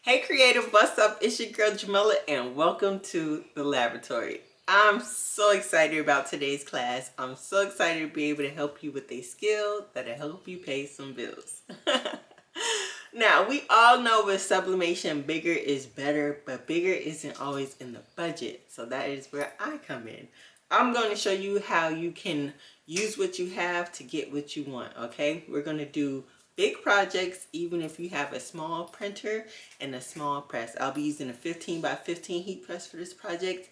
Hey creative, what's up? It's your girl Jamila and welcome to the laboratory. I'm so excited about today's class. I'm so excited to be able to help you with a skill that'll help you pay some bills. Now, we all know with sublimation, bigger is better, but bigger isn't always in the budget. So that is where I come in. I'm going to show you how you can use what you have to get what you want, okay? We're going to do big projects even if you have a small printer and a small press. I'll be using a 15 by 15 heat press for this project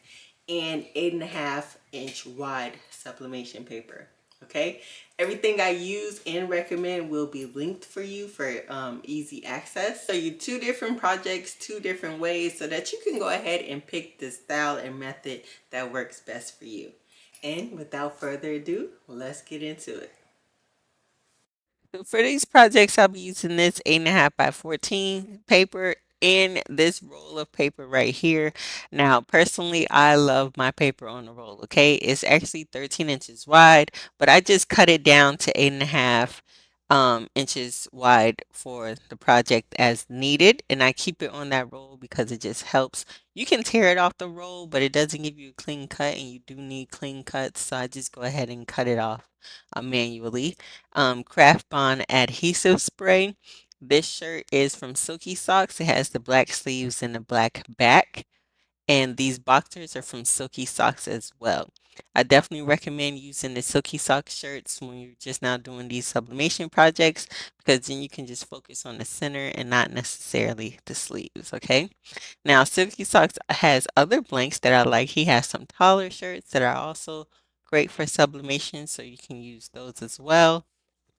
and 8.5-inch wide sublimation paper. Okay, everything I use and recommend will be linked for you for easy access. So you two different projects, two different ways so that you can go ahead and pick the style and method that works best for you. And without further ado, let's get into it. So for these projects, I'll be using this 8.5 by 14 paper and this roll of paper right here. Now, personally, I love my paper on the roll, okay? It's actually 13 inches wide, but I just cut it down to 8.5 inches wide for the project as needed. And I keep it on that roll because it just helps. You can tear it off the roll, but it doesn't give you a clean cut, and you do need clean cuts. So I just go ahead and cut it off manually. Craft Bond adhesive spray. This shirt is from Silky Socks. It has the black sleeves and the black back. And these boxers are from Silky Socks as well. I definitely recommend using the Silky Socks shirts when you're just now doing these sublimation projects because then you can just focus on the center and not necessarily the sleeves, okay? Now, Silky Socks has other blanks that I like. He has some taller shirts that are also great for sublimation, so you can use those as well.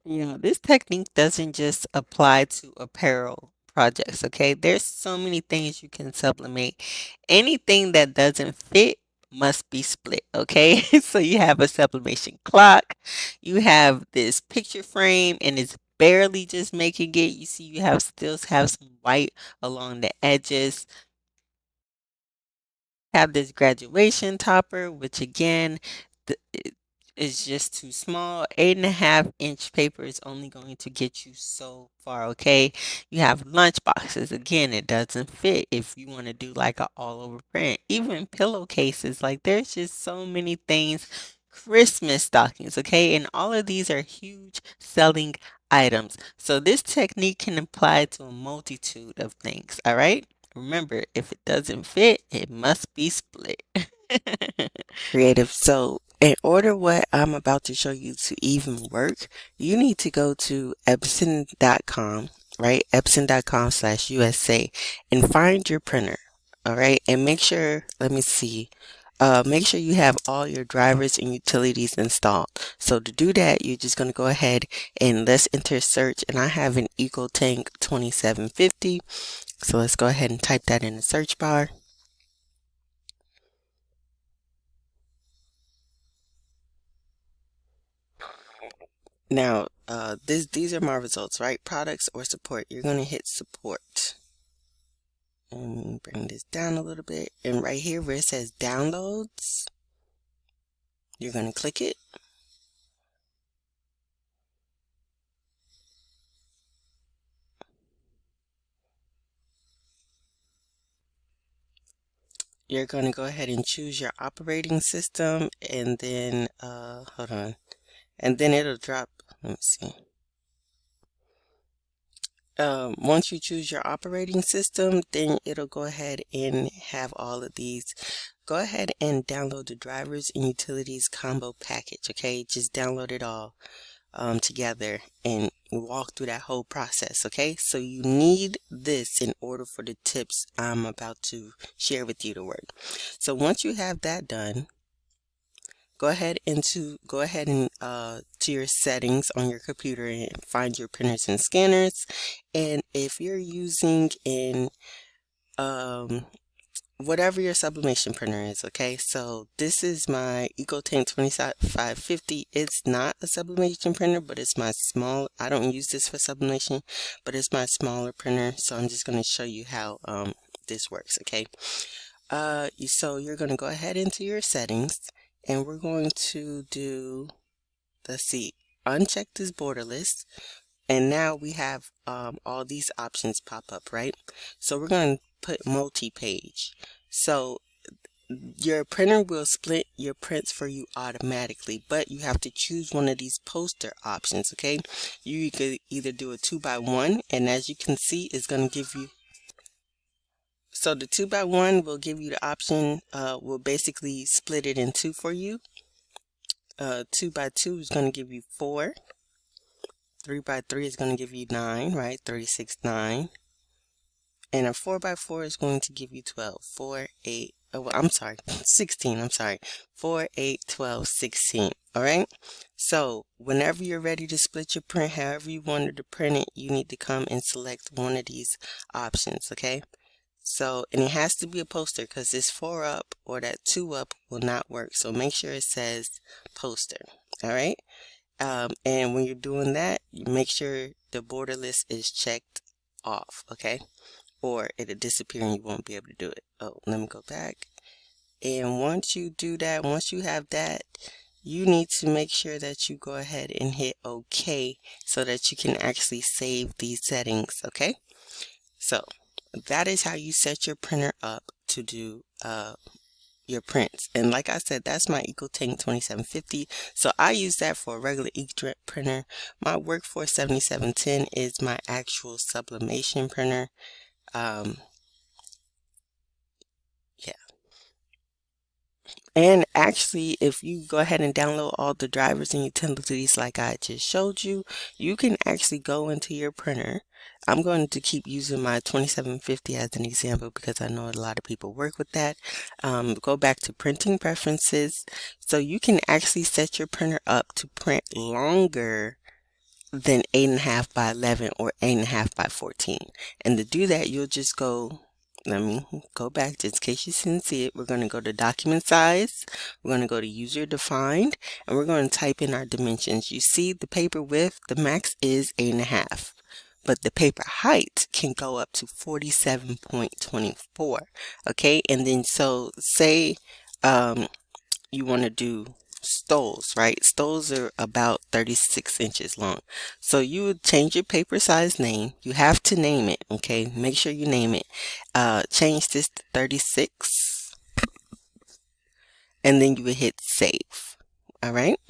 You know, this technique doesn't just apply to apparel projects, okay? There's so many things you can sublimate. Anything that doesn't fit must be split, okay? So you have a sublimation clock, you have this picture frame, and it's barely just making it. You see, you have still have some white along the edges. Have this graduation topper, which again it is just too small. 8.5-inch paper is only going to get you so far, okay? You have lunch boxes. Again, it doesn't fit if you want to do like a all over print. Even pillowcases, like there's just so many things. Christmas stockings, okay? And all of these are huge selling items. So this technique can apply to a multitude of things, all right? Remember, if it doesn't fit, it must be split. Creative. So, in order what I'm about to show you to even work, you need to go to Epson.com, right? Epson.com/USA and find your printer. All right. And make sure, let me see. Make sure you have all your drivers and utilities installed. So to do that, you're just going to go ahead and let's enter search. And I have an EcoTank 2750. So let's go ahead and type that in the search bar. Now, these are my results, right? Products or support. You're going to hit support. And bring this down a little bit. And right here where it says downloads, you're going to click it. You're going to go ahead and choose your operating system and then, hold on. And then it'll drop, let me see. Once you choose your operating system, then it'll go ahead and have all of these. Go ahead and download the drivers and utilities combo package, okay? Just download it all together and walk through that whole process, okay? So you need this in order for the tips I'm about to share with you to work. So once you have that done, go ahead and to your settings on your computer and find your printers and scanners. And if you're using in whatever your sublimation printer is, okay? So this is my EcoTank 2550. It's not a sublimation printer, but it's my small, I don't use this for sublimation, but it's my smaller printer. So I'm just going to show you how this works, okay? So you're going to go ahead into your settings and we're going to do, let's see, uncheck this border list. And now we have all these options pop up, right? So we're going to put multi-page. So your printer will split your prints for you automatically, but you have to choose one of these poster options, okay? You could either do a 2x1, and as you can see, it's going to give you, so the 2x1 will give you the option, will basically split it in two for you. 2x2 is going to give you 4. 3x3 is going to give you 9, right? 36, 9. And a 4x4 is going to give you 12. 4, 8, oh, well, I'm sorry, 16, I'm sorry. 4, 8, 12, 16. All right? So whenever you're ready to split your print, however you wanted to print it, you need to come and select one of these options, okay? So, and it has to be a poster because this 4 up or that 2 up will not work. So make sure it says poster. All right? And when you're doing that, you make sure the borderless is checked off, okay? Or it'll disappear and you won't be able to do it. Oh, let me go back. And once you do that, once you have that, you need to make sure that you go ahead and hit OK so that you can actually save these settings, okay? So that is how you set your printer up to do your prints. And like I said, that's my EcoTank 2750. So I use that for a regular inkjet printer. My Workforce 7710 is my actual sublimation printer. Yeah. And actually, if you go ahead and download all the drivers and utilities like I just showed you, you can actually go into your printer. I'm going to keep using my 2750 as an example because I know a lot of people work with that. Go back to printing preferences. So you can actually set your printer up to print longer than 8.5 by 11 or 8.5 by 14. And to do that, you'll just go, let me go back just in case you didn't see it. We're going to go to document size. We're going to go to user defined, and we're going to type in our dimensions. You see the paper width, the max is 8.5. But the paper height can go up to 47.24. Okay, and then so say you want to do stoles, right? Stoles are about 36 inches long. So you would change your paper size name. You have to name it, okay? Make sure you name it. Change this to 36. And then you would hit save. All right?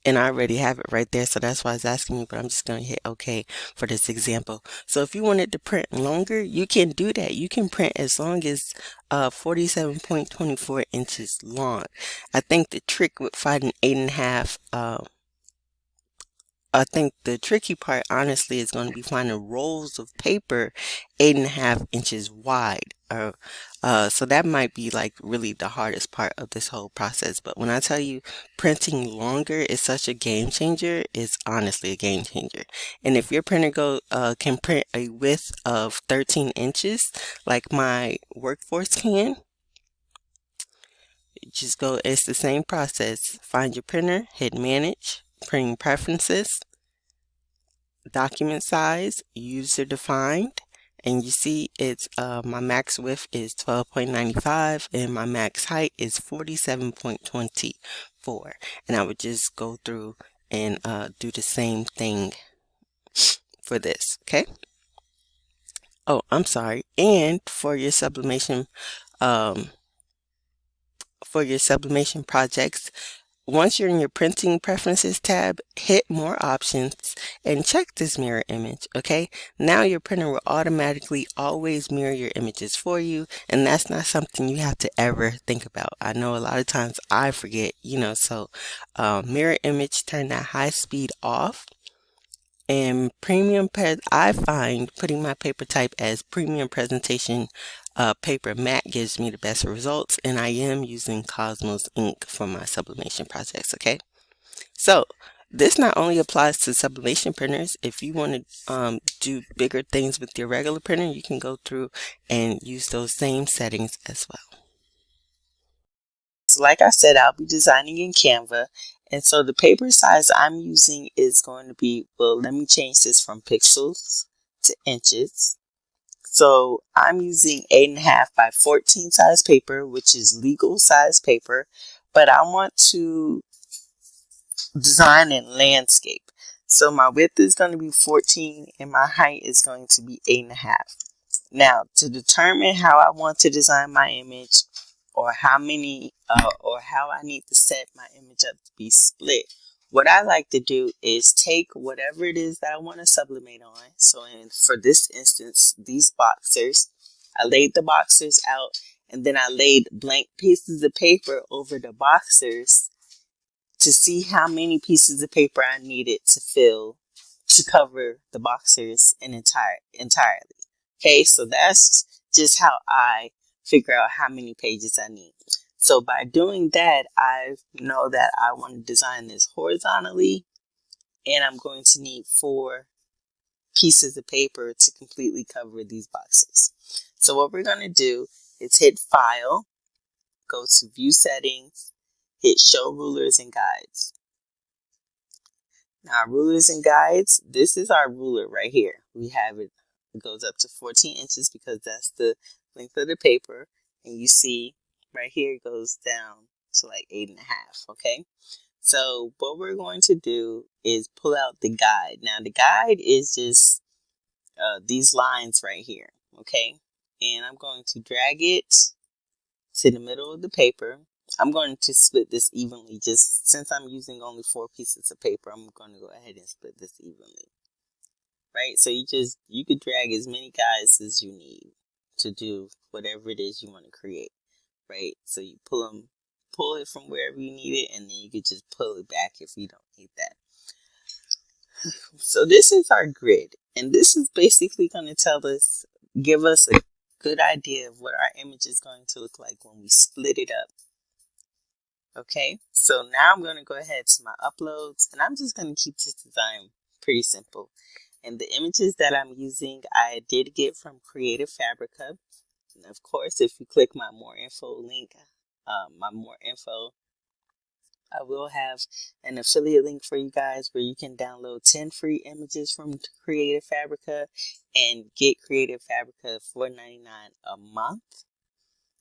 And I already have it right there, so that's why it's asking me, but I'm just going to hit OK for this example. So if you wanted to print longer, you can do that. You can print as long as 47.24 inches long. I think the trick with finding 8.5, I think the tricky part, honestly, is going to be finding rolls of paper 8.5 inches wide. So that might be like really the hardest part of this whole process. But when I tell you printing longer is such a game changer, it's honestly a game changer. And if your printer can print a width of 13 inches, like my Workforce can, just go, it's the same process. Find your printer, hit manage, printing preferences, document size, user defined, and you see it's my max width is 12.95 and my max height is 47.24. And I would just go through and do the same thing for this, okay? Oh, I'm sorry. And for your sublimation projects, once you're in your printing preferences tab, hit more options and check this mirror image, okay? Now your printer will automatically always mirror your images for you, and that's not something you have to ever think about. I know a lot of times I forget, so mirror image, turn that high speed off. And I find putting my paper type as premium presentation paper matte gives me the best results, and I am using Cosmos ink for my sublimation projects, okay? So this not only applies to sublimation printers. If you want to do bigger things with your regular printer, you can go through and use those same settings as well. So like I said, I'll be designing in Canva. And so the paper size I'm using is going to be, well, let me change this from pixels to inches. So I'm using 8.5 by 14 size paper, which is legal size paper, but I want to design in landscape. So my width is going to be 14 and my height is going to be 8.5. Now, to determine how I want to design my image, or how I need to set my image up to be split, what I like to do is take whatever it is that I want to sublimate on. So for this instance, these boxers, I laid the boxers out, and then I laid blank pieces of paper over the boxers to see how many pieces of paper I needed to fill to cover the boxers entirely. Okay, so that's just how I figure out how many pages I need. So by doing that, I know that I want to design this horizontally, and I'm going to need 4 pieces of paper to completely cover these boxes. So what we're going to do is hit File, go to View Settings, hit Show Rulers and Guides. Now, rulers and guides, this is our ruler right here. We have it, it goes up to 14 inches because that's the length of the paper. And you see right here it goes down to like 8.5, okay? So what we're going to do is pull out the guide. Now, the guide is just these lines right here, okay? And I'm going to drag it to the middle of the paper. I'm going to split this evenly. Just since I'm using only 4 pieces of paper, I'm going to go ahead and split this evenly. Right? So you could drag as many guides as you need to do whatever it is you want to create. Right? So you pull it from wherever you need it, and then you could just pull it back if you don't need that. So this is our grid, and this is basically going to give us a good idea of what our image is going to look like when we split it up. Okay, so now I'm going to go ahead to my uploads, and I'm just going to keep this design pretty simple. And the images that I'm using, I did get from Creative Fabrica. And of course, if you click my More Info link, I will have an affiliate link for you guys where you can download 10 free images from Creative Fabrica and get Creative Fabrica $4.99 a month.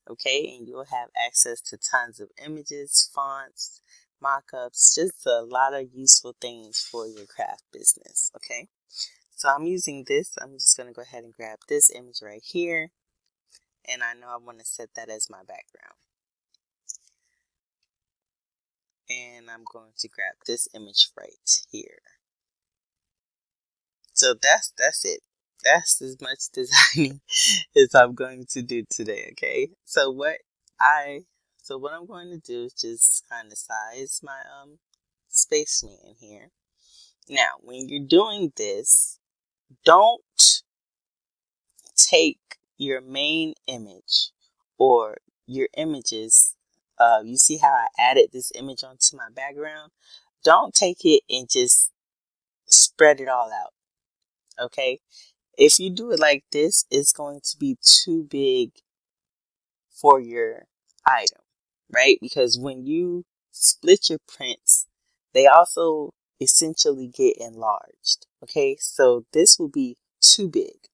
Okay, and you'll have access to tons of images, fonts, mock-ups, just a lot of useful things for your craft business. Okay, so I'm using this. I'm just going to go ahead and grab this image right here, and I know I want to set that as my background. And I'm going to grab this image right here. So that's it. That's as much designing as I'm going to do today, okay? So what I'm going to do is just kind of size my spaceman here. Now, when you're doing this, don't take your main image or your images. You see how I added this image onto my background? Don't take it and just spread it all out, okay? If you do it like this, it's going to be too big for your item, right? Because when you split your prints, they also essentially get enlarged, okay? So this will be too big.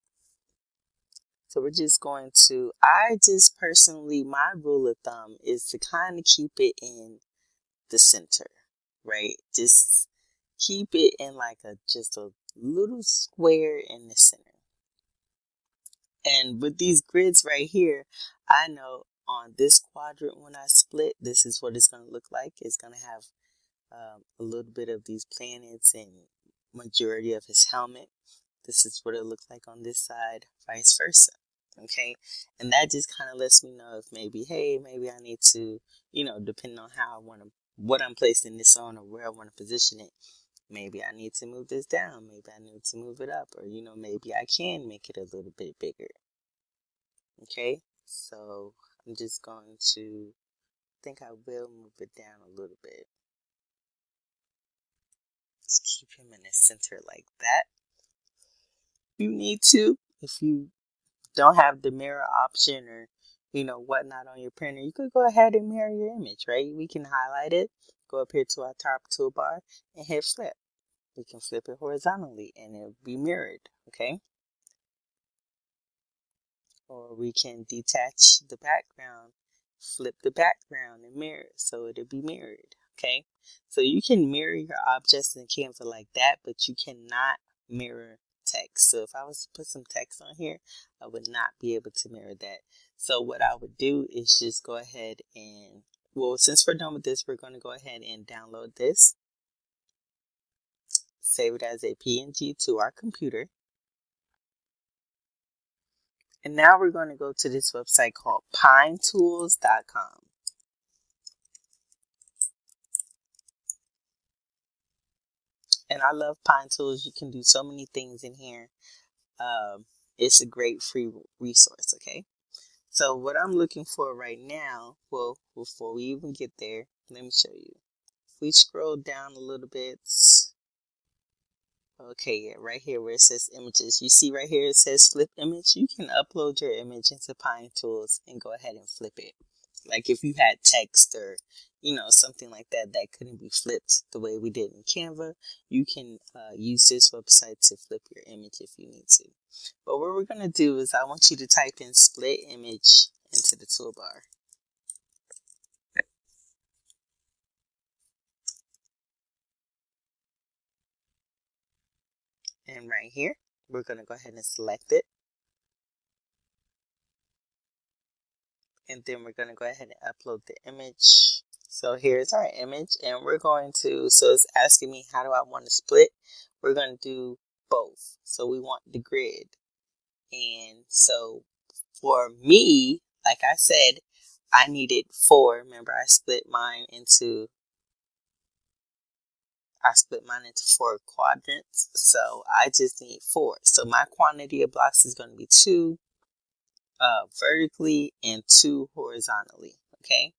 So we're just going to, my rule of thumb is to kind of keep it in the center, right? Just keep it in like just a little square in the center. And with these grids right here, I know on this quadrant when I split, this is what it's going to look like. It's going to have a little bit of these planets and majority of his helmet. This is what it looks like on this side, vice versa. Okay, and that just kind of lets me know if maybe I need to, depending on how I want to, what I'm placing this on or where I want to position it. Maybe I need to move this down. Maybe I need to move it up, or maybe I can make it a little bit bigger. Okay, so I'm just going to, think I will move it down a little bit. Just keep him in the center like that. You need to, if you don't have the mirror option or whatnot on your printer, you could go ahead and mirror your image, right? We can highlight it, go up here to our top toolbar and hit flip. We can flip it horizontally and it'll be mirrored, okay? Or we can detach the background, flip the background and mirror so it'll be mirrored, Okay, so you can mirror your objects in Canva like that, but you cannot mirror text. So if I was to put some text on here, I would not be able to mirror that. So what I would do is just go ahead and, well, since we're done with this, we're going to go ahead and download this, save it as a PNG to our computer. And now we're going to go to this website called Pinetools.com. And I love Pinetools. You can do so many things in here. It's a great free resource, okay? So what I'm looking for right now, well, before we even get there, let me show you. If we scroll down a little bit, okay, yeah, right here where it says images, you see right here it says flip image. You can upload your image into Pinetools and go ahead and flip it. Like if you had text or, something like that that couldn't be flipped the way we did in Canva, you can use this website to flip your image if you need to. But what we're going to do is I want you to type in split image into the toolbar. And right here, we're going to go ahead and select it. And then we're going to go ahead and upload the image. So here's our image, and we're going to, so it's asking me how do I want to split. We're going to do both. So we want the grid. And so for me, like I said, I needed 4. Remember, I split mine into 4 quadrants. So I just need 4. So my quantity of blocks is going to be 2 vertically and 2 horizontally. Okay.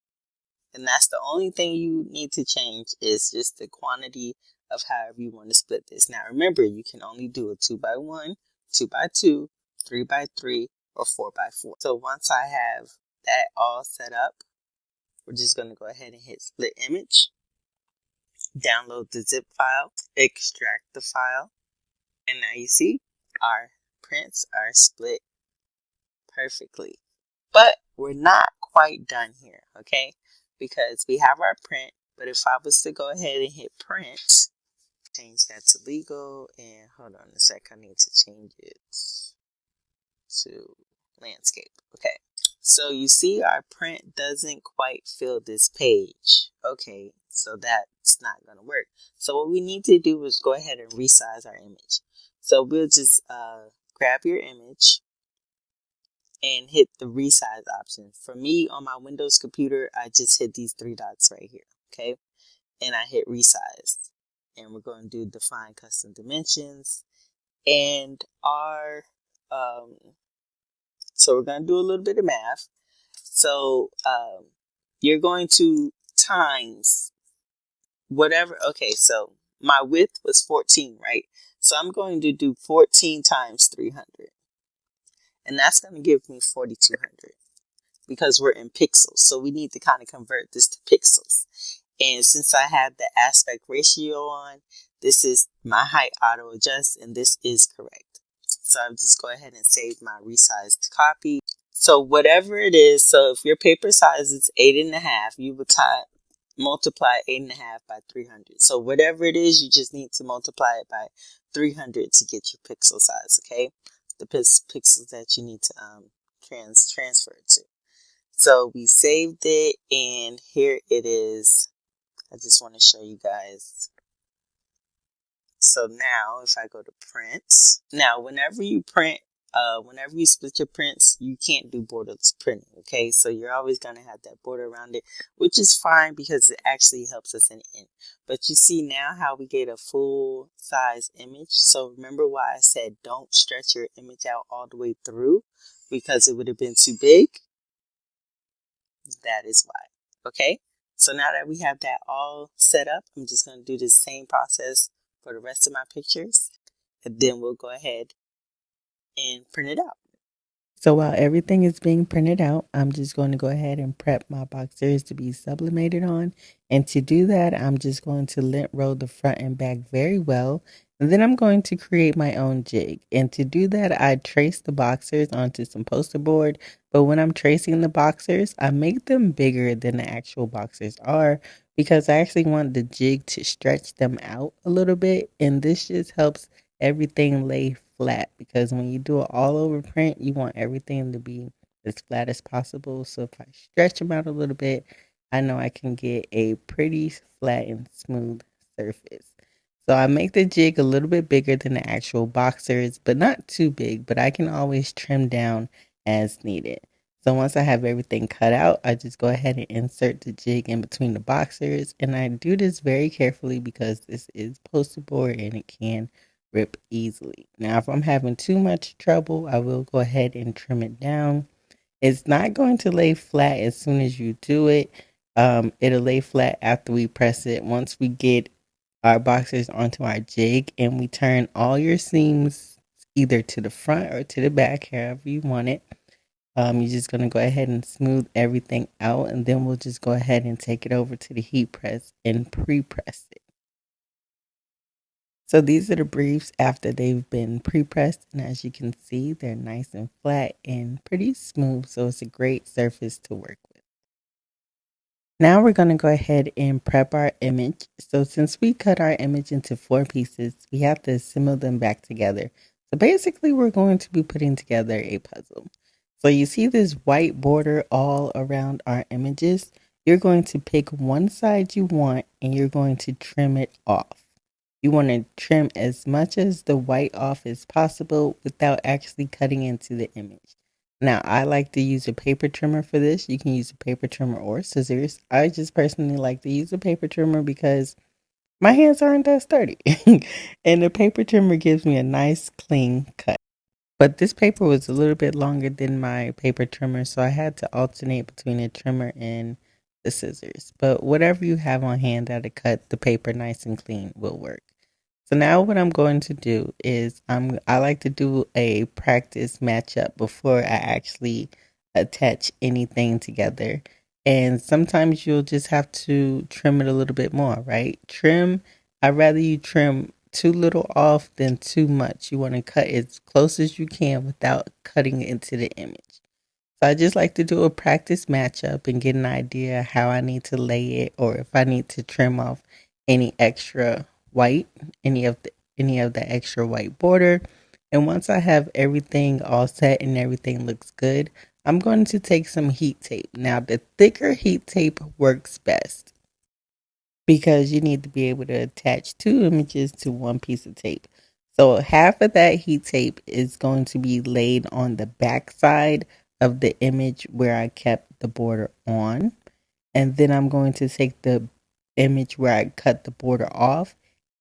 And that's the only thing you need to change is just the quantity of however you want to split this. Now remember, you can only do a 2x1, 2x2, 3x3, or 4x4. So once I have that all set up, we're just going to go ahead and hit split image, download the zip file, extract the file, and now you see our prints are split perfectly. But we're not quite done here, okay? Because we have our print, but if I was to go ahead and hit print, change that to legal, and hold on a sec, I need to change it to landscape. Okay, so you see our print doesn't quite fill this page. Okay, so that's not going to work. So what we need to do is go ahead and resize our image. So we'll just grab your image and hit the resize option. For me, on my Windows computer, I just hit these 3 dots right here, okay? And I hit resize. And we're going to do define custom dimensions. And our, so we're going to do a little bit of math. So you're going to times whatever, okay, so my width was 14, right? So I'm going to do 14 times 300. And that's going to give me 4,200 because we're in pixels. So we need to kind of convert this to pixels. And since I have the aspect ratio on, this is my height auto adjust, and this is correct. So I'll just go ahead and save my resized copy. So whatever it is, so if your paper size is 8.5, you would multiply 8.5 by 300. So whatever it is, you just need to multiply it by 300 to get your pixel size, okay? The pixels that you need to transfer it to. So we saved it, and here it is. I just want to show you guys. So now if I go to print, now whenever you print, whenever you split your prints, you can't do borderless printing, okay? So you're always going to have that border around it, which is fine because it actually helps us in the end. But you see now how we get a full size image. So remember why I said don't stretch your image out all the way through because it would have been too big? That is why, okay? So now that we have that all set up, I'm just going to do the same process for the rest of my pictures, and then we'll go ahead and print it out. So while everything is being printed out, I'm just going to go ahead and prep my boxers to be sublimated on. And to do that, I'm just going to lint roll the front and back very well And then I'm going to create my own jig. And to do that, I trace the boxers onto some poster board. But when I'm tracing the boxers, I make them bigger than the actual boxers are because I actually want the jig to stretch them out a little bit. And this just helps everything lay flat because when you do an all over print, you want everything to be as flat as possible. So if I stretch them out a little bit, I know I can get a pretty flat and smooth surface. So I make the jig a little bit bigger than the actual boxers, but not too big, but I can always trim down as needed. So once I have everything cut out, I just go ahead and insert the jig in between the boxers. And I do this very carefully because this is poster board and it can rip easily. Now, if I'm having too much trouble, I will go ahead and trim it down. It's not going to lay flat as soon as you do it. It'll lay flat after we press it. Once we get our boxers onto our jig and we turn all your seams either to the front or to the back, however you want it. You're just going to go ahead and smooth everything out, and then we'll just go ahead and take it over to the heat press and pre-press it. So these are the briefs after they've been pre-pressed, and as you can see, they're nice and flat and pretty smooth, so it's a great surface to work with. Now we're going to go ahead and prep our image. So since we cut our image into 4 pieces, we have to assemble them back together. So basically we're going to be putting together a puzzle. So you see this white border all around our images. You're going to pick one side you want and you're going to trim it off. You want to trim as much as the white off as possible without actually cutting into the image. Now, I like to use a paper trimmer for this. You can use a paper trimmer or scissors. I just personally like to use a paper trimmer because my hands aren't that sturdy. And the paper trimmer gives me a nice clean cut. But this paper was a little bit longer than my paper trimmer, so I had to alternate between the trimmer and the scissors. But whatever you have on hand that'll cut the paper nice and clean will work. So now what I'm going to do is I like to do a practice matchup before I actually attach anything together. And sometimes you'll just have to trim it a little bit more, right? I'd rather you trim too little off than too much. You want to cut as close as you can without cutting into the image. So I just like to do a practice matchup and get an idea how I need to lay it or if I need to trim off any extra white, any of the extra white border. And once I have everything all set and everything looks good, I'm going to take some heat tape. Now the thicker heat tape works best because you need to be able to attach 2 images to 1 piece of tape. So half of that heat tape is going to be laid on the back side of the image where I kept the border on. And then I'm going to take the image where I cut the border off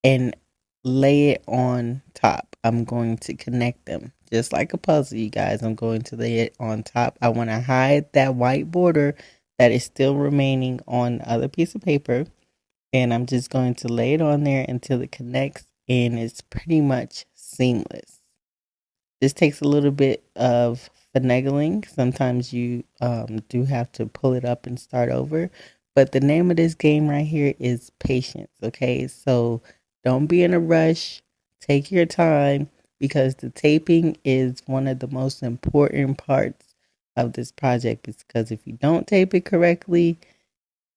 and lay it on top. I'm going to connect them just like a puzzle, you guys. I'm going to lay it on top. I want to hide that white border that is still remaining on the other piece of paper. And I'm just going to lay it on there until it connects and it's pretty much seamless. This takes a little bit of finagling. Sometimes you do have to pull it up and start over. But the name of this game right here is patience, okay? So don't be in a rush. Take your time because the taping is one of the most important parts of this project because if you don't tape it correctly,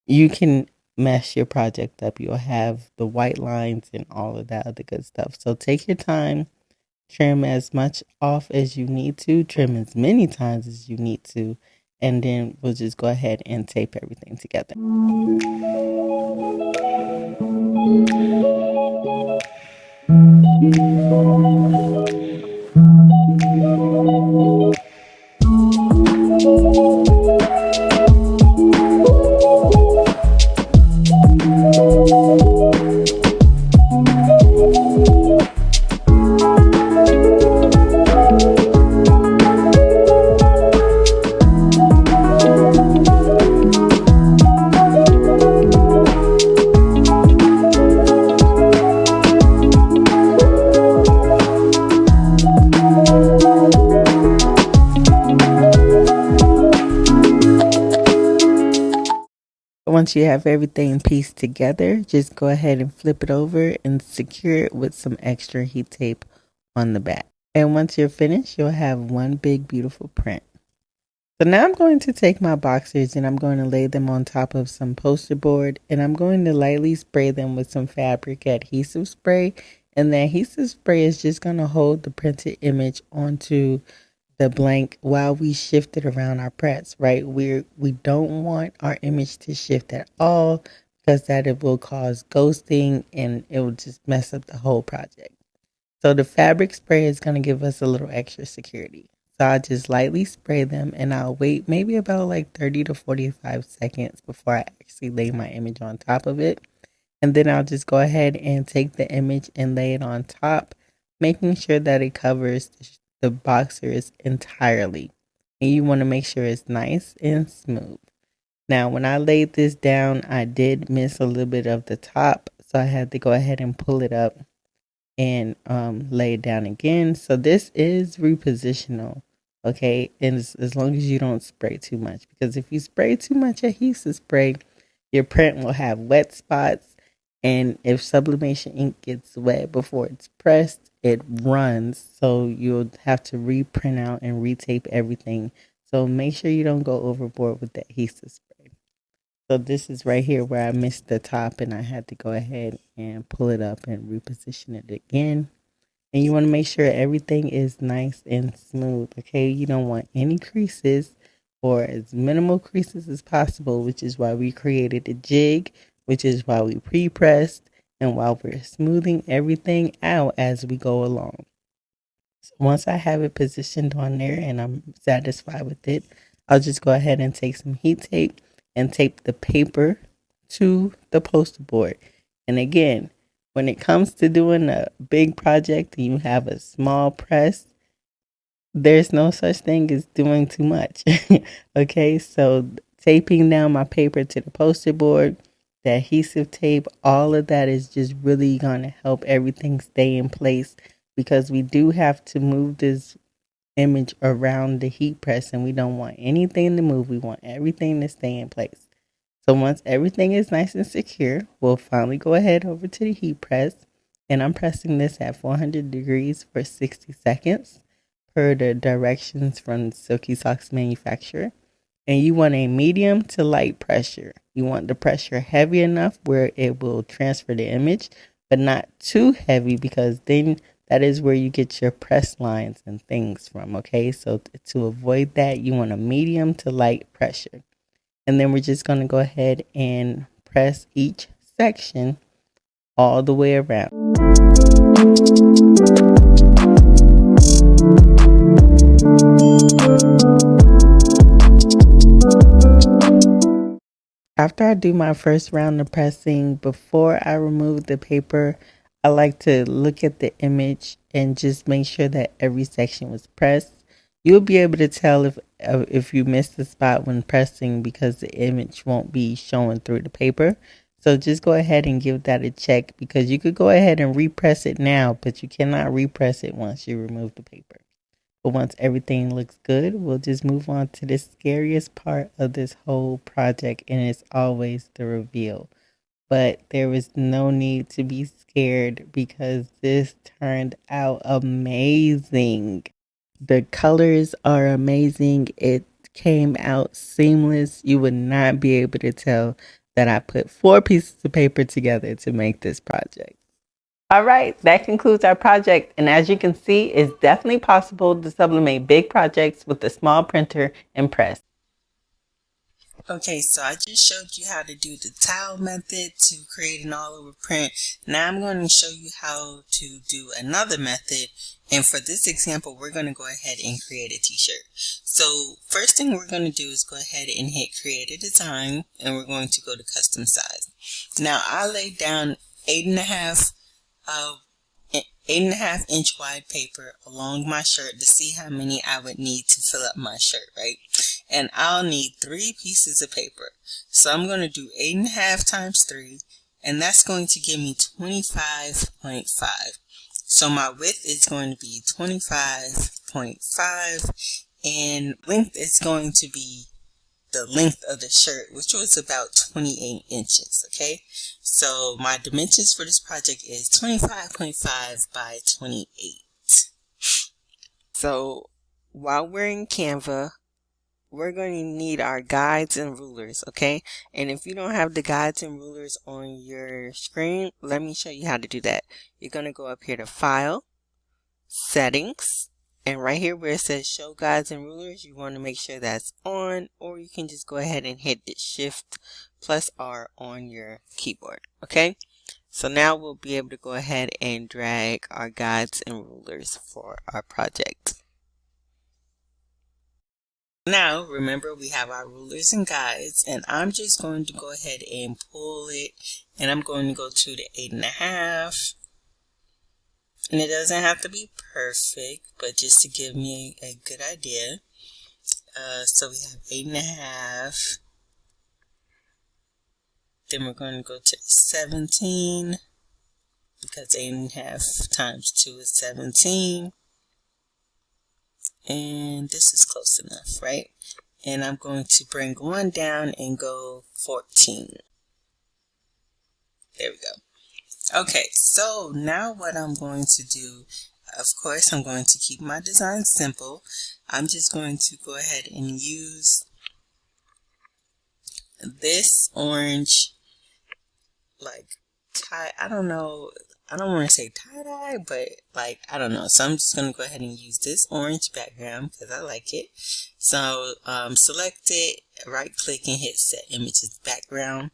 you can mess your project up. You'll have the white lines and all of that other good stuff. So take your time. Trim as much off as you need to, trim as many times as you need to, and then we'll just go ahead and tape everything together. once you have everything pieced together, just go ahead and flip it over and secure it with some extra heat tape on the back. And once you're finished, you'll have one big beautiful print. So now I'm going to take my boxers and I'm going to lay them on top of some poster board, and I'm going to lightly spray them with some fabric adhesive spray. And the adhesive spray is just going to hold the printed image onto the blank while we shift it around our press, right? We don't want our image to shift at all, because that it will cause ghosting and it will just mess up the whole project. So the fabric spray is going to give us a little extra security. So I'll just lightly spray them and I'll wait maybe about like 30 to 45 seconds before I actually lay my image on top of it. And then I'll just go ahead and take the image and lay it on top, making sure that it covers the boxers entirely. And you want to make sure it's nice and smooth. Now, when I laid this down, I did miss a little bit of the top, so I had to go ahead and pull it up and lay it down again. So this is repositional, okay? And as long as you don't spray too much, because if you spray too much adhesive spray, your print will have wet spots, and if sublimation ink gets wet before it's pressed, it runs, so you'll have to reprint out and retape everything. So make sure you don't go overboard with the adhesive spray. So this is right here where I missed the top and I had to go ahead and pull it up and reposition it again. And you want to make sure everything is nice and smooth, okay? You don't want any creases, or as minimal creases as possible, which is why we created a jig, which is why we pre-pressed, and while we're smoothing everything out as we go along. So once I have it positioned on there and I'm satisfied with it, I'll just go ahead and take some heat tape and tape the paper to the poster board. And again, when it comes to doing a big project and you have a small press, there's no such thing as doing too much. Okay, so taping down my paper to the poster board, the adhesive tape, all of that is just really going to help everything stay in place, because we do have to move this image around the heat press and we don't want anything to move. We want everything to stay in place. So once everything is nice and secure, we'll finally go ahead over to the heat press, and I'm pressing this at 400 degrees for 60 seconds per the directions from the Silky Socks manufacturer. And you want a medium to light pressure. You want the pressure heavy enough where it will transfer the image, but not too heavy, because then that is where you get your press lines and things from, okay? So to avoid that, you want a medium to light pressure. And then we're just going to go ahead and press each section all the way around. After I do my first round of pressing, before I remove the paper, I like to look at the image and just make sure that every section was pressed. You'll be able to tell if you missed the spot when pressing, because the image won't be showing through the paper. So just go ahead and give that a check, because you could go ahead and repress it now, but you cannot repress it once you remove the paper. But once everything looks good, we'll just move on to the scariest part of this whole project, and it's always the reveal. But there was no need to be scared, because this turned out amazing. The colors are amazing. It came out seamless. You would not be able to tell that I put 4 pieces of paper together to make this project. All right, that concludes our project. And as you can see, it's definitely possible to sublimate big projects with a small printer and press. Okay, so I just showed you how to do the tile method to create an all over print. Now I'm going to show you how to do another method. And for this example, we're going to go ahead and create a t-shirt. So first thing we're going to do is go ahead and hit create a design, and we're going to go to custom size. Now I laid down 8.5 inch wide paper along my shirt to see how many I would need to fill up my shirt, right? And I'll need 3 pieces of paper. So I'm going to do 8.5 times 3, and that's going to give me 25.5. So my width is going to be 25.5, and length is going to be the length of the shirt, which was about 28 inches, okay? So my dimensions for this project is 25.5 by 28. So while we're in Canva, we're going to need our guides and rulers, okay? And if you don't have the guides and rulers on your screen, let me show you how to do that. You're going to go up here to File, Settings, and right here where it says Show Guides and Rulers, you want to make sure that's on, or you can just go ahead and hit the Shift plus R on your keyboard, okay? So now we'll be able to go ahead and drag our guides and rulers for our project. Now, remember, we have our rulers and guides, and I'm just going to go ahead and pull it, and I'm going to go to the 8.5, and it doesn't have to be perfect, but just to give me a good idea. So we have 8.5, then we're going to go to 17, because 8.5 times 2 is 17. And this is close enough, right? And I'm going to bring one down and go 14. There we go. Okay, so now what I'm going to do, of course, I'm going to keep my design simple. I'm just going to go ahead and use this orange, like tie, I don't know, I don't want to say tie-dye, but like, I don't know. So I'm just going to go ahead and use this orange background because I like it. So select it, right click and hit Set Images Background.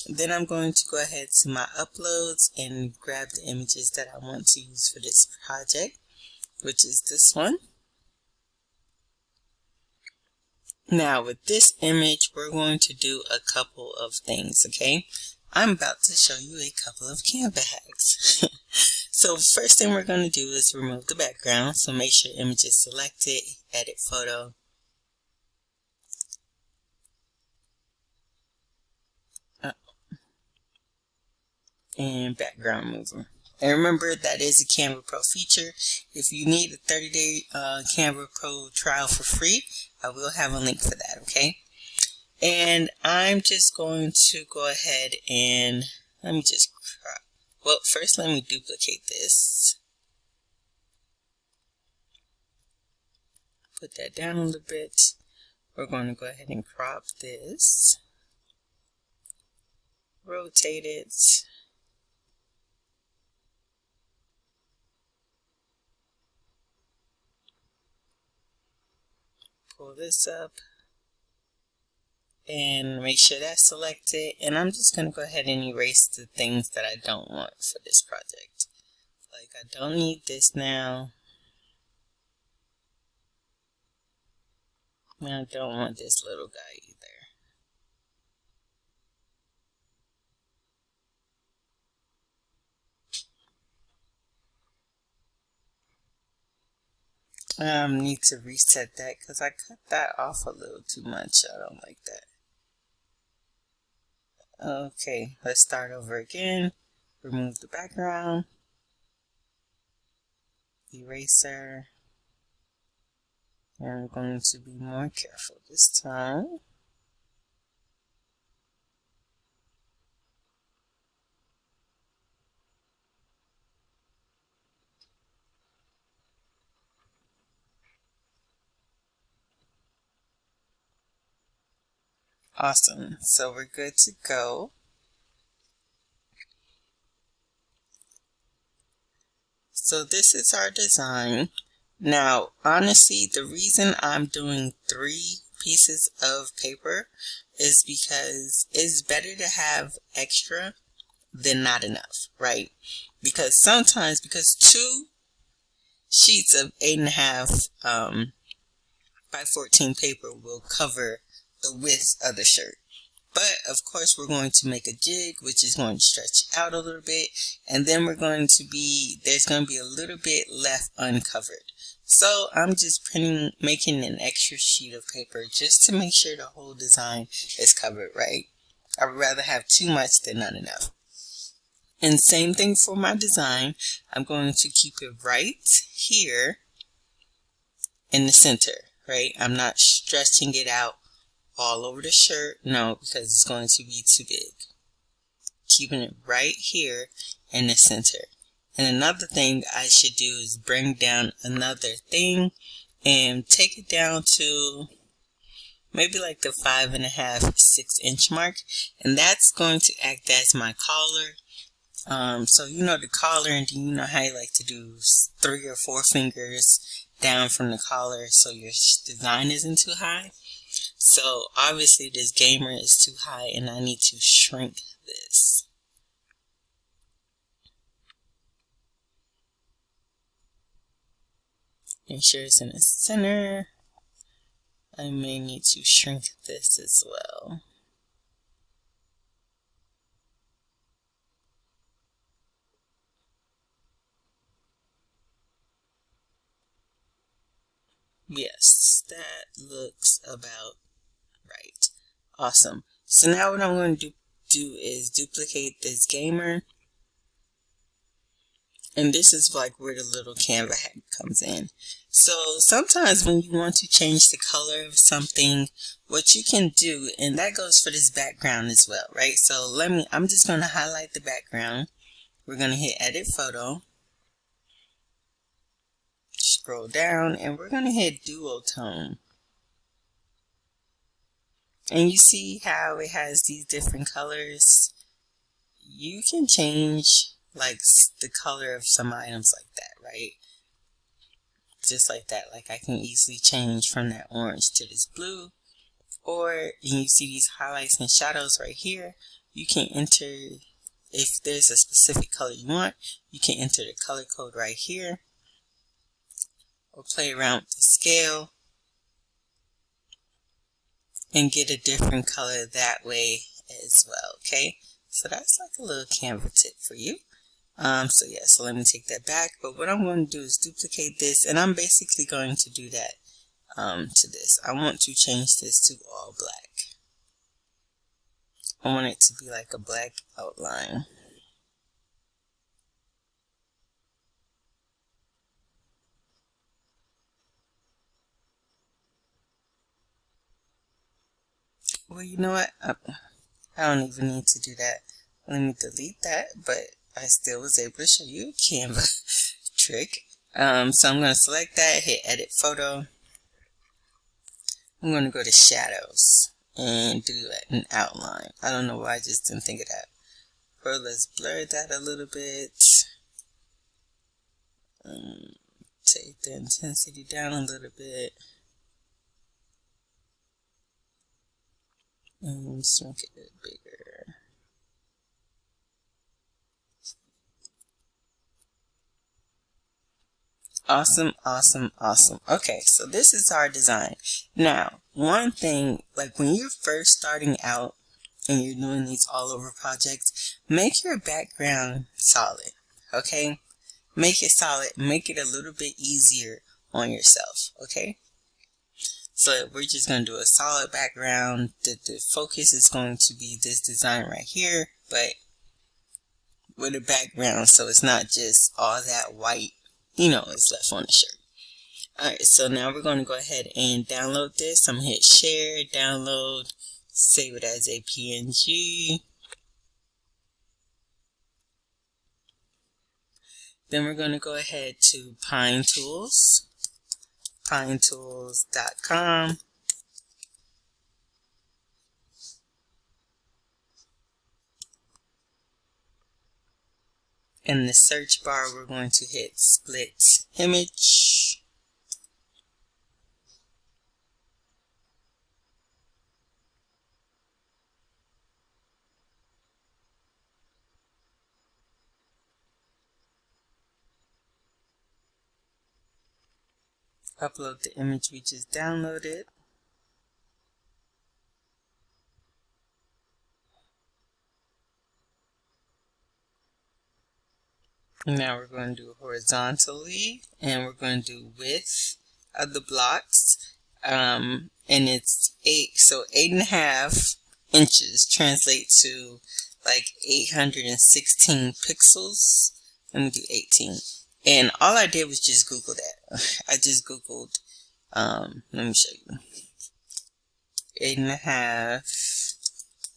Then I'm going to go ahead to my uploads and grab the images that I want to use for this project, which is this one. Now with this image, we're going to do a couple of things, okay? I'm about to show you a couple of Canva hacks. So first thing we're going to do is remove the background. So make sure image is selected, edit photo. And background mover. And remember, that is a Canva Pro feature. If you need a 30-day Canva Pro trial for free, I will have a link for that, okay? And I'm just going to go ahead and let me just crop. Well, first let me duplicate this. Put that down a little bit. We're going to go ahead and crop this. Rotate it. Pull this up. And make sure that's selected, and I'm just going to go ahead and erase the things that I don't want for this project. Like, I don't need this now, and I don't want this little guy either. Need to reset that because I cut that off a little too much. I don't like that. Okay, let's start over again. Remove the background. Eraser. And I'm going to be more careful this time. Awesome, so we're good to go. So this is our design. Now, honestly, the reason I'm doing 3 pieces of paper is because it's better to have extra than not enough, right? Because sometimes, because 2 sheets of 8.5 by 14 paper will cover the width of the shirt. But of course we're going to make a jig, which is going to stretch out a little bit, and then there's going to be a little bit left uncovered. So I'm just making an extra sheet of paper just to make sure the whole design is covered, right? I would rather have too much than not enough. And same thing for my design. I'm going to keep it right here in the center, right? I'm not stretching it out all over the shirt. No, because it's going to be too big. Keeping it right here in the center. And another thing I should do is bring down another thing and take it down to maybe like the 5.5, 6 inch mark. And that's going to act as my collar. So you know the collar, and you know how you like to do 3 or 4 fingers down from the collar so your design isn't too high. So obviously this gamer is too high and I need to shrink this. Make sure it's in the center. I may need to shrink this as well. Yes, that looks about right. Awesome. So now what I'm going to do is duplicate this gamer. And this is like where the little Canva hack comes in. So sometimes when you want to change the color of something, what you can do, and that goes for this background as well, right? So I'm just going to highlight the background. We're going to hit edit photo. Scroll down and we're going to hit duotone. And you see how it has these different colors? You can change like the color of some items like that, right? Just like that. Like I can easily change from that orange to this blue. Or you see these highlights and shadows right here. You can enter, if there's a specific color you want, you can enter the color code right here. Or play around with the scale and get a different color that way as well, okay? So that's like a little Canva tip for you. So let me take that back. But what I'm going to do is duplicate this, and I'm basically going to do that to this. I want to change this to all black. I want it to be like a black outline. Well, you know what? I don't even need to do that. Let me delete that, but I still was able to show you a Canva trick. So I'm going to select that, hit edit photo. I'm going to go to shadows and do an outline. I don't know why I just didn't think of that. But let's blur that a little bit. Take the intensity down a little bit. And just make it a bit bigger. Awesome, awesome, awesome. Okay, so this is our design. Now, one thing, like when you're first starting out and you're doing these all over projects, make your background solid, okay? Make it solid, make it a little bit easier on yourself, okay? So we're just going to do a solid background. The focus is going to be this design right here, but with a background so it's not just all that white, you know, is left on the shirt. Alright, so now we're going to go ahead and download this. I'm going to hit share, download, save it as a PNG. Then we're going to go ahead to Pinetools, Pinetools.com. In the search bar, we're going to hit split image. Upload the image we just downloaded. Now we're going to do horizontally, and we're going to do width of the blocks, and it's 8.5 inches translate to like 816 pixels. Let me do 18. And all I did was just Google that. I just Googled, let me show you. 8.5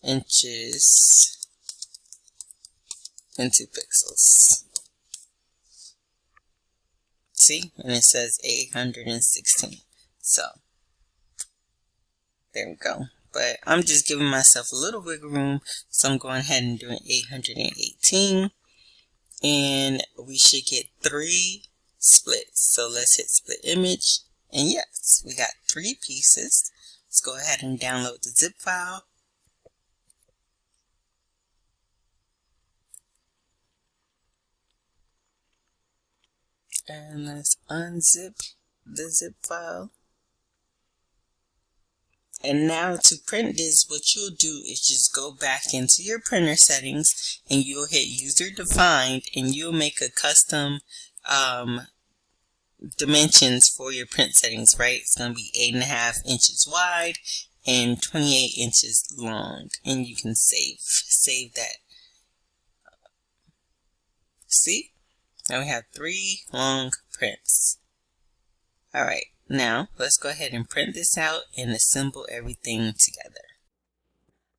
inches and 2 pixels. See? And it says 816. So, there we go. But I'm just giving myself a little wiggle room. So I'm going ahead and doing 818. And we should get 3 splits. So let's hit split image. And yes, we got 3 pieces. Let's go ahead and download the zip file. And let's unzip the zip file. And now to print this, what you'll do is just go back into your printer settings and you'll hit user defined and you'll make a custom dimensions for your print settings, right? It's going to be 8.5 inches wide and 28 inches long. And you can save that. See? Now we have 3 long prints. Alright, now let's go ahead and print this out and assemble everything together.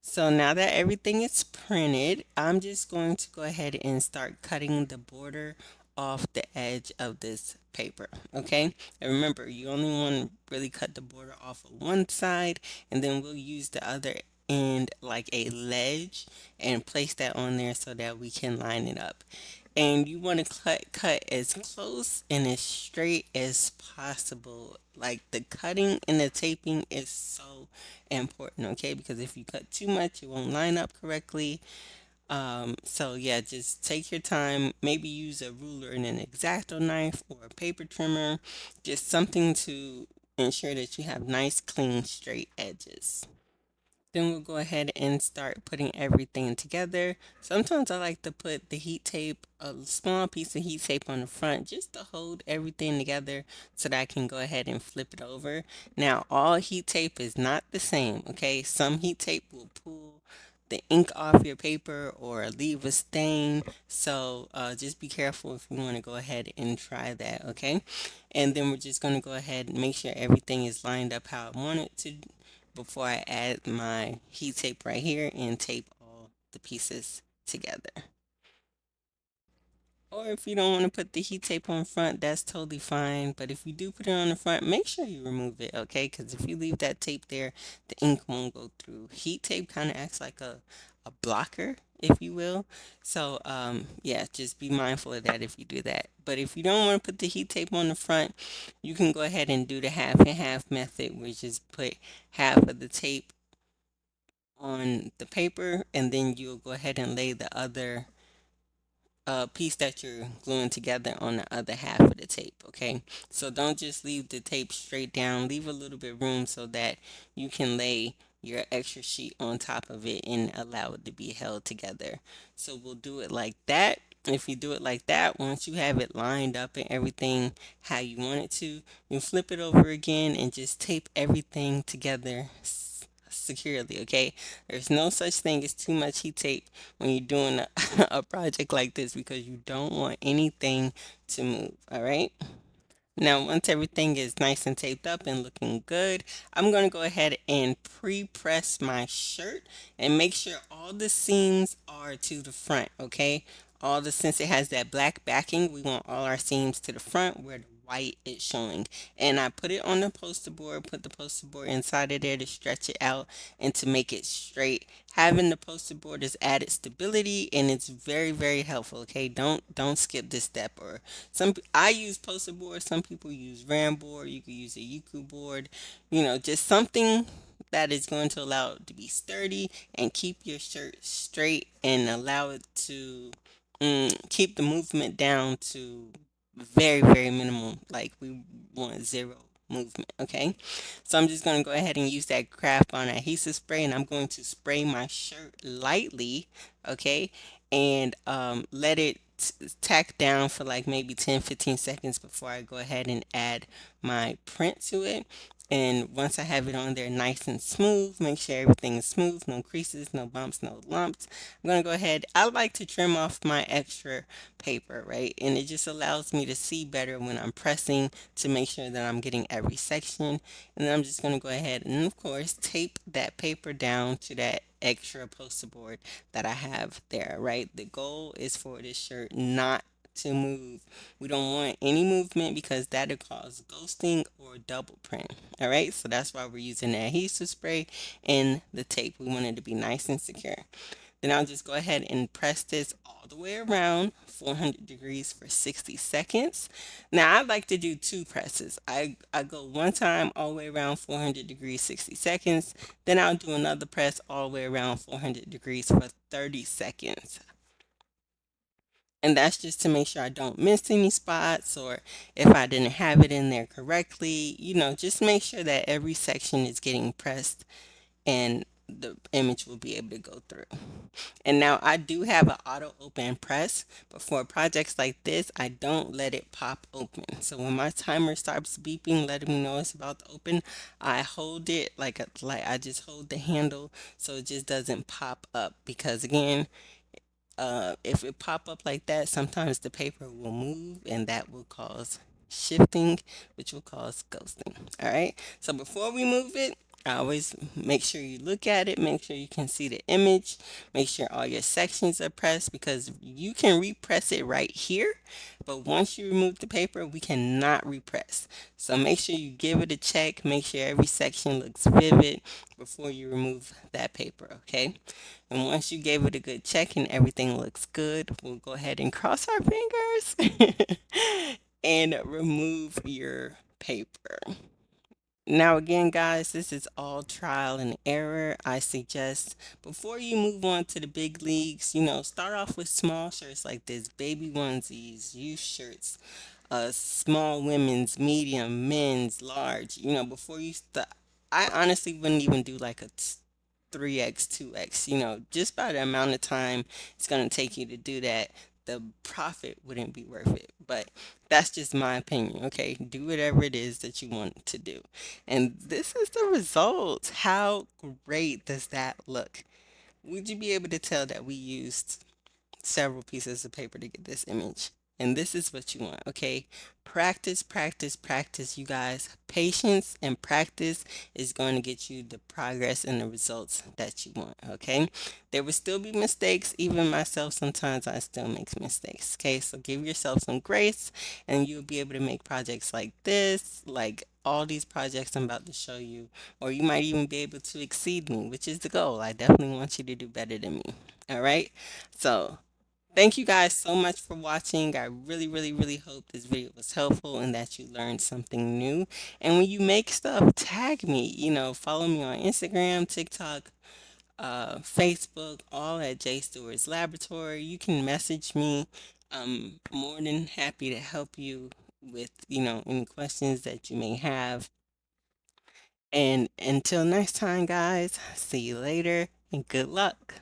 So now that everything is printed, I'm just going to go ahead and start cutting the border off the edge of this paper, okay? And remember, you only want to really cut the border off of one side, and then we'll use the other end like a ledge and place that on there so that we can line it up. And you want to cut as close and as straight as possible. Like the cutting and the taping is so important, okay? Because if you cut too much, it won't line up correctly. So yeah, just take your time. Maybe use a ruler and an X-Acto knife or a paper trimmer. Just something to ensure that you have nice, clean, straight edges. Then we'll go ahead and start putting everything together. Sometimes I like to put the heat tape, a small piece of heat tape on the front just to hold everything together so that I can go ahead and flip it over. Now, all heat tape is not the same, okay? Some heat tape will pull the ink off your paper or leave a stain. So just be careful if you want to go ahead and try that, okay? And then we're just going to go ahead and make sure everything is lined up how I want it to before I add my heat tape right here and tape all the pieces together. Or if you don't want to put the heat tape on front, that's totally fine. But if you do put it on the front, make sure you remove it, okay? Because if you leave that tape there, the ink won't go through. Heat tape kind of acts like a blocker, if you will. So, yeah, just be mindful of that if you do that. But if you don't want to put the heat tape on the front, you can go ahead and do the half and half method, which is put half of the tape on the paper and then you'll go ahead and lay the other piece that you're gluing together on the other half of the tape, okay? So don't just leave the tape straight down. Leave a little bit room so that you can lay your extra sheet on top of it and allow it to be held together. So we'll do it like that. If you do it like that, once you have it lined up and everything how you want it to, you flip it over again and just tape everything together securely, okay? There's no such thing as too much heat tape when you're doing a project like this because you don't want anything to move, all right? Now, once everything is nice and taped up and looking good, I'm going to go ahead and pre-press my shirt and make sure all the seams are to the front, okay? Since it has that black backing, we want all our seams to the front where the white is showing. And I put it on the poster board, put the poster board inside of there to stretch it out and to make it straight. Having the poster board is added stability and it's very, very helpful, okay? Don't skip this step. Or I use poster board, some people use RAM board, you could use a Yuku board, just something that is going to allow it to be sturdy and keep your shirt straight and allow it to keep the movement down to very, very minimal. Like we want zero movement, okay? So I'm just going to go ahead and use that craft on adhesive spray and I'm going to spray my shirt lightly, okay? And let it tack down for like maybe 10-15 seconds before I go ahead and add my print to it. And once I have it on there nice and smooth, make sure everything is smooth, no creases, no bumps, no lumps. I'm going to go ahead. I like to trim off my extra paper, right? And it just allows me to see better when I'm pressing to make sure that I'm getting every section. And then I'm just going to go ahead and, of course, tape that paper down to that extra poster board that I have there, right? The goal is for this shirt not to move. We don't want any movement because that'll cause ghosting or double print. All right, so that's why we're using the adhesive spray and the tape. We want it to be nice and secure. Then I'll just go ahead and press this all the way around 400 degrees for 60 seconds. Now I like to do two presses. I go one time all the way around 400 degrees 60 seconds. Then I'll do another press all the way around 400 degrees for 30 seconds. And that's just to make sure I don't miss any spots, or if I didn't have it in there correctly, just make sure that every section is getting pressed and the image will be able to go through. And now I do have an auto open press, but for projects like this, I don't let it pop open. So when my timer starts beeping, letting me know it's about to open, I hold it like I just hold the handle so it just doesn't pop up, because again, if it pop up like that, sometimes the paper will move and that will cause shifting, which will cause ghosting. All right. So before we move it, I always make sure you look at it, make sure you can see the image, make sure all your sections are pressed, because you can repress it right here. But once you remove the paper, we cannot repress. So make sure you give it a check, make sure every section looks vivid before you remove that paper. Okay. And once you gave it a good check and everything looks good, we'll go ahead and cross our fingers and remove your paper. Now, again, guys, this is all trial and error. I suggest before you move on to the big leagues, start off with small shirts like this, baby onesies, youth shirts, small women's, medium, men's, large. Before you start, I honestly wouldn't even do like a 3x, 2x, just by the amount of time it's going to take you to do that, the profit wouldn't be worth it. But that's just my opinion, okay? Do whatever it is that you want to do. And this is the result. How great does that look? Would you be able to tell that we used several pieces of paper to get this image? And this is what you want, okay? Practice, practice, practice, you guys. Patience and practice is going to get you the progress and the results that you want, okay? There will still be mistakes. Even myself, sometimes I still make mistakes, okay? So give yourself some grace and you'll be able to make projects like this, like all these projects I'm about to show you, or you might even be able to exceed me, which is the goal. I definitely want you to do better than me, all right? So thank you guys so much for watching. I really, really, really hope this video was helpful and that you learned something new. And when you make stuff, tag me. Follow me on Instagram, TikTok, Facebook, all at J Stewart's Laboratory. You can message me. I'm more than happy to help you with, any questions that you may have. And until next time, guys, see you later and good luck.